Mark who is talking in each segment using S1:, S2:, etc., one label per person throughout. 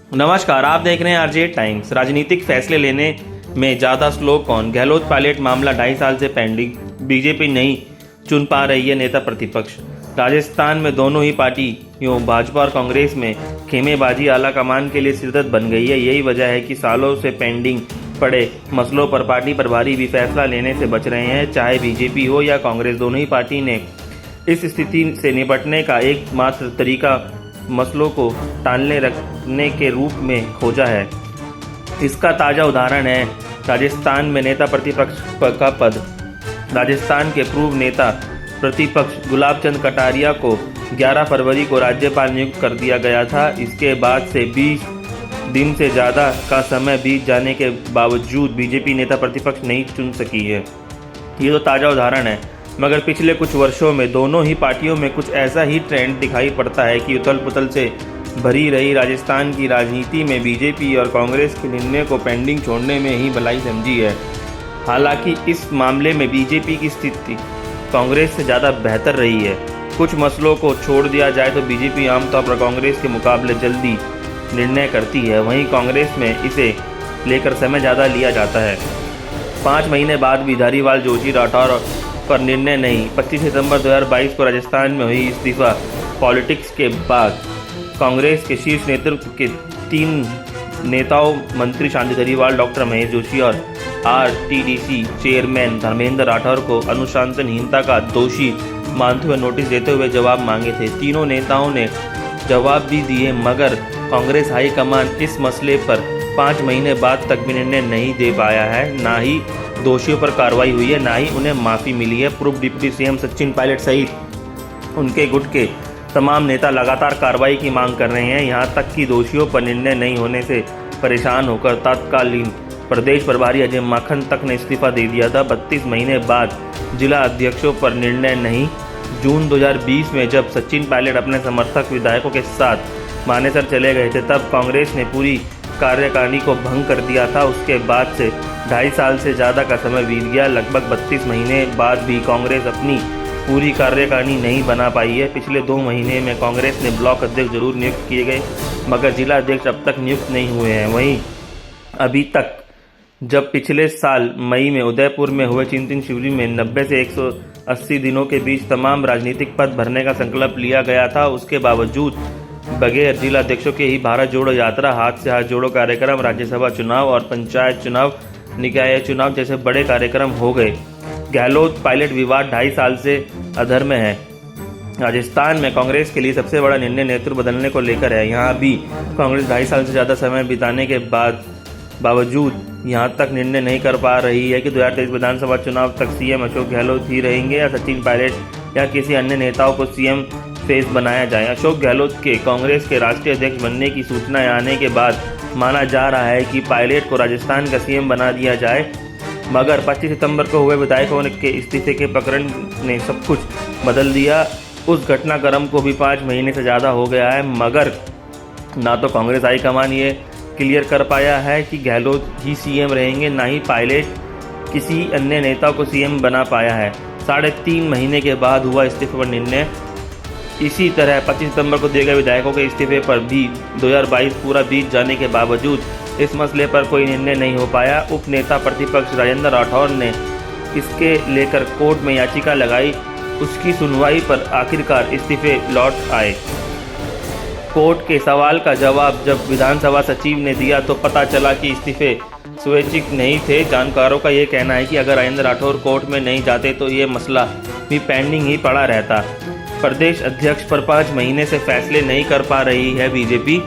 S1: नमस्कार, आप देख रहे हैं आरजे टाइम्स। राजनीतिक फैसले लेने में ज़्यादा स्लो कौन? गहलोत पायलट मामला 2.5 साल से पेंडिंग, बीजेपी नहीं चुन पा रही है नेता प्रतिपक्ष। राजस्थान में दोनों ही पार्टियों भाजपा और कांग्रेस में खेमेबाजी आला कमान के लिए सिरदर्द बन गई है। यही वजह है कि सालों से पेंडिंग पड़े मसलों पर पार्टी प्रभारी भी फैसला लेने से बच रहे हैं। चाहे बीजेपी हो या कांग्रेस, दोनों ही पार्टी ने इस स्थिति से निपटने का एकमात्र तरीका मसलों को टालने रखने के रूप में खोजा है। इसका ताज़ा उदाहरण है राजस्थान में नेता प्रतिपक्ष का पद। राजस्थान के पूर्व नेता प्रतिपक्ष गुलाब चंद कटारिया को 11 फरवरी को राज्यपाल नियुक्त कर दिया गया था। इसके बाद से 20 दिन से ज़्यादा का समय बीत जाने के बावजूद बीजेपी नेता प्रतिपक्ष नहीं चुन सकी है। ये तो ताज़ा उदाहरण है, मगर पिछले कुछ वर्षों में दोनों ही पार्टियों में कुछ ऐसा ही ट्रेंड दिखाई पड़ता है कि उथल पुथल से भरी रही राजस्थान की राजनीति में बीजेपी और कांग्रेस के निर्णय को पेंडिंग छोड़ने में ही भलाई समझी है। हालांकि इस मामले में बीजेपी की स्थिति कांग्रेस से ज़्यादा बेहतर रही है। कुछ मसलों को छोड़ दिया जाए तो बीजेपी आमतौर पर कांग्रेस के मुकाबले जल्दी निर्णय करती है, वहीं कांग्रेस में इसे लेकर समय ज़्यादा लिया जाता है। 5 महीने बाद भी धारीवाल, जोशी, राठौर पर निर्णय नहीं। 25 सितंबर 2022 को राजस्थान में हुई इस्तीफा पॉलिटिक्स के बाद कांग्रेस के शीर्ष नेतृत्व के 3 नेताओं मंत्री शांति धारीवाल, डॉक्टर महेश जोशी और आरटीडीसी चेयरमैन धर्मेंद्र राठौर को अनुशासनहीनता का दोषी मानते हुए नोटिस देते हुए जवाब मांगे थे। तीनों नेताओं ने जवाब भी दिए, मगर कांग्रेस हाईकमान इस मसले पर 5 महीने बाद तक भी निर्णय नहीं दे पाया है। ना ही दोषियों पर कार्रवाई हुई है, ना ही उन्हें माफ़ी मिली है। पूर्व डिप्टी सीएम सचिन पायलट सहित उनके गुट के तमाम नेता लगातार कार्रवाई की मांग कर रहे हैं। यहां तक कि दोषियों पर निर्णय नहीं होने से परेशान होकर तत्कालीन प्रदेश प्रभारी अजय माखन तक ने इस्तीफा दे दिया था। 32 महीने बाद जिला अध्यक्षों पर निर्णय नहीं। जून 2020 में जब सचिन पायलट अपने समर्थक विधायकों के साथ मानेसर चले गए थे, तब कांग्रेस ने पूरी कार्यकारिणी को भंग कर दिया था। उसके बाद से 2.5 साल से ज़्यादा का समय बीत गया। लगभग 32 महीने बाद भी कांग्रेस अपनी पूरी कार्यकारिणी नहीं बना पाई है। पिछले 2 महीने में कांग्रेस ने ब्लॉक अध्यक्ष जरूर नियुक्त किए गए, मगर जिला अध्यक्ष अब तक नियुक्त नहीं हुए हैं। वहीं अभी तक जब पिछले साल मई में उदयपुर में हुए चिंतन शिविर में 90 से 180 दिनों के बीच तमाम राजनीतिक पद भरने का संकल्प लिया गया था, उसके बावजूद बगैर जिला अध्यक्षों के ही भारत जोड़ो यात्रा, हाथ से हाथ जोड़ो कार्यक्रम, राज्यसभा चुनाव और पंचायत चुनाव, निकाय चुनाव जैसे बड़े कार्यक्रम हो गए। गहलोत पायलट विवाद 2.5 साल से अधर में है। राजस्थान में कांग्रेस के लिए सबसे बड़ा निर्णय नेतृत्व बदलने को लेकर है। यहाँ भी कांग्रेस 2.5 साल से ज़्यादा समय बिताने के बावजूद यहाँ तक निर्णय नहीं कर पा रही है कि 2023 विधानसभा चुनाव तक सीएम अशोक गहलोत ही रहेंगे या सचिन पायलट या किसी अन्य नेताओं को सीएम फेस बनाया जाए। अशोक गहलोत के कांग्रेस के राष्ट्रीय अध्यक्ष बनने की सूचनाएं आने के बाद माना जा रहा है कि पायलट को राजस्थान का सीएम बना दिया जाए, मगर 25 सितंबर को हुए विधायकों के इस्तीफे के प्रकरण ने सब कुछ बदल दिया। उस घटनाक्रम को भी 5 महीने से ज़्यादा हो गया है, मगर ना तो कांग्रेस हाईकमान ये क्लियर कर पाया है कि गहलोत ही सीएम रहेंगे, ना ही पायलट किसी अन्य नेता को सीएम बना पाया है। 3.5 महीने के बाद हुआ इस्तीफे पर निर्णय। इसी तरह 25 सितंबर को दिए गए विधायकों के इस्तीफे पर भी 2022 पूरा बीत जाने के बावजूद इस मसले पर कोई निर्णय नहीं हो पाया। उप नेता प्रतिपक्ष राजेंद्र राठौर ने इसके लेकर कोर्ट में याचिका लगाई। उसकी सुनवाई पर आखिरकार इस्तीफे लौट आए। कोर्ट के सवाल का जवाब जब विधानसभा सचिव ने दिया तो पता चला कि इस्तीफे स्वैच्छिक नहीं थे। जानकारों का ये कहना है कि अगर राजेंद्र राठौर कोर्ट में नहीं जाते तो ये मसला भी पेंडिंग ही पड़ा रहता। प्रदेश अध्यक्ष पर 5 महीने से फैसले नहीं कर पा रही है बीजेपी।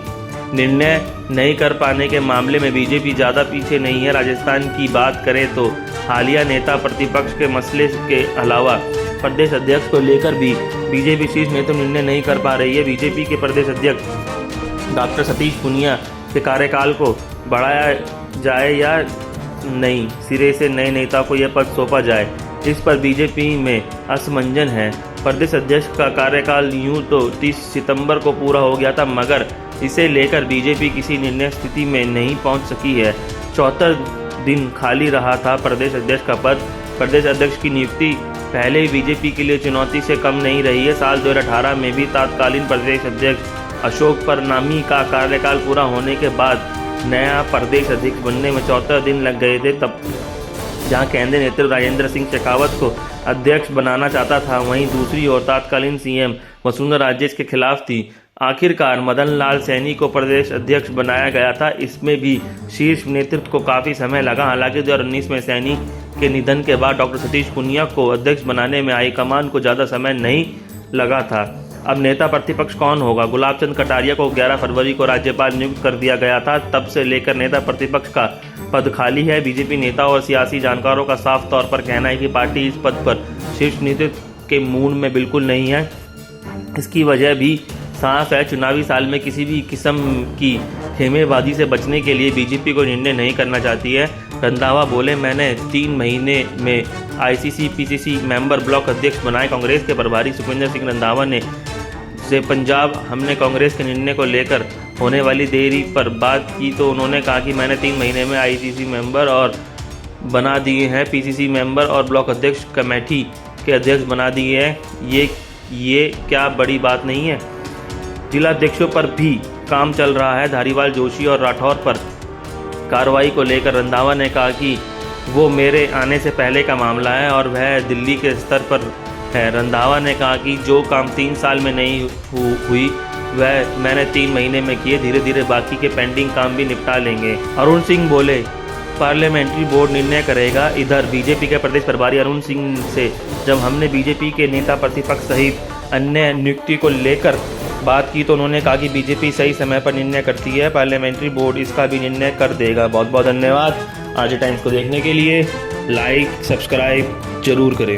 S1: निर्णय नहीं कर पाने के मामले में बीजेपी ज़्यादा पीछे नहीं है। राजस्थान की बात करें तो हालिया नेता प्रतिपक्ष के मसले के अलावा प्रदेश अध्यक्ष को लेकर भी बीजेपी शीर्ष नेतृत्व निर्णय नहीं कर पा रही है। बीजेपी के प्रदेश अध्यक्ष डॉक्टर सतीश पूनिया के कार्यकाल को बढ़ाया जाए या नहीं, सिरे से नए नेता को यह पद सौंपा जाए, इस पर बीजेपी में असमंजन है। प्रदेश अध्यक्ष का कार्यकाल यूं तो 30 सितंबर को पूरा हो गया था, मगर इसे लेकर बीजेपी किसी निर्णय स्थिति में नहीं पहुंच सकी है। 74 दिन खाली रहा था प्रदेश अध्यक्ष का पद। प्रदेश अध्यक्ष की नियुक्ति पहले ही बीजेपी के लिए चुनौती से कम नहीं रही है। साल 2018 में भी तत्कालीन प्रदेश अध्यक्ष अशोक परनामी का कार्यकाल पूरा होने के बाद नया प्रदेश अध्यक्ष बनने में 14 दिन लग गए थे। तब जहां केंद्रीय नेतृत्व राजेंद्र सिंह शेखावत को अध्यक्ष बनाना चाहता था, वहीं दूसरी ओर तत्कालीन सीएम वसुंधरा राजे के खिलाफ थी। आखिरकार मदन लाल सैनी को प्रदेश अध्यक्ष बनाया गया था। इसमें भी शीर्ष नेतृत्व को काफ़ी समय लगा। हालांकि 2019 में सैनी के निधन के बाद डॉक्टर सतीश पूनिया को अध्यक्ष बनाने में हाईकमान को ज़्यादा समय नहीं लगा था। अब नेता प्रतिपक्ष कौन होगा? गुलाबचंद कटारिया को 11 फरवरी को राज्यपाल नियुक्त कर दिया गया था। तब से लेकर नेता प्रतिपक्ष का पद खाली है। बीजेपी नेता और सियासी जानकारों का साफ तौर पर कहना है कि पार्टी इस पद पर शीर्ष नेतृत्व के मूड में बिल्कुल नहीं है। इसकी वजह भी साफ है। चुनावी साल में किसी भी किस्म की खेमेबाजी से बचने के लिए बीजेपी को निर्णय नहीं करना चाहती है। रंधावा बोले, मैंने 3 महीने में आईसीसी पीसीसी मेंबर ब्लॉक अध्यक्ष बनाए। कांग्रेस के प्रभारी सुखविंदर सिंह रंधावा ने से पंजाब हमने कांग्रेस के निर्णय को लेकर होने वाली देरी पर बात की तो उन्होंने कहा कि मैंने 3 महीने में आईसीसी मेंबर और बना दिए हैं, पीसीसी मेंबर और ब्लॉक अध्यक्ष कमेटी के अध्यक्ष बना दिए हैं। ये क्या बड़ी बात नहीं है? जिला अध्यक्षों पर भी काम चल रहा है। धारीवाल, जोशी और राठौर पर कार्रवाई को लेकर रंधावा ने कहा कि वो मेरे आने से पहले का मामला है और वह दिल्ली के स्तर पर है। रंधावा ने कहा कि जो काम 3 साल में नहीं हुई वह मैंने 3 महीने में किए। धीरे धीरे बाकी के पेंडिंग काम भी निपटा लेंगे। अरुण सिंह बोले, पार्लियामेंट्री बोर्ड निर्णय करेगा। इधर बीजेपी के प्रदेश प्रभारी अरुण सिंह से जब हमने बीजेपी के नेता प्रतिपक्ष सहित अन्य नियुक्ति को लेकर बात की तो उन्होंने कहा कि बीजेपी सही समय पर निर्णय करती है, पार्लियामेंट्री बोर्ड इसका भी निर्णय कर देगा। बहुत बहुत धन्यवाद। आरजे टाइम्स को देखने के लिए लाइक सब्सक्राइब जरूर करें।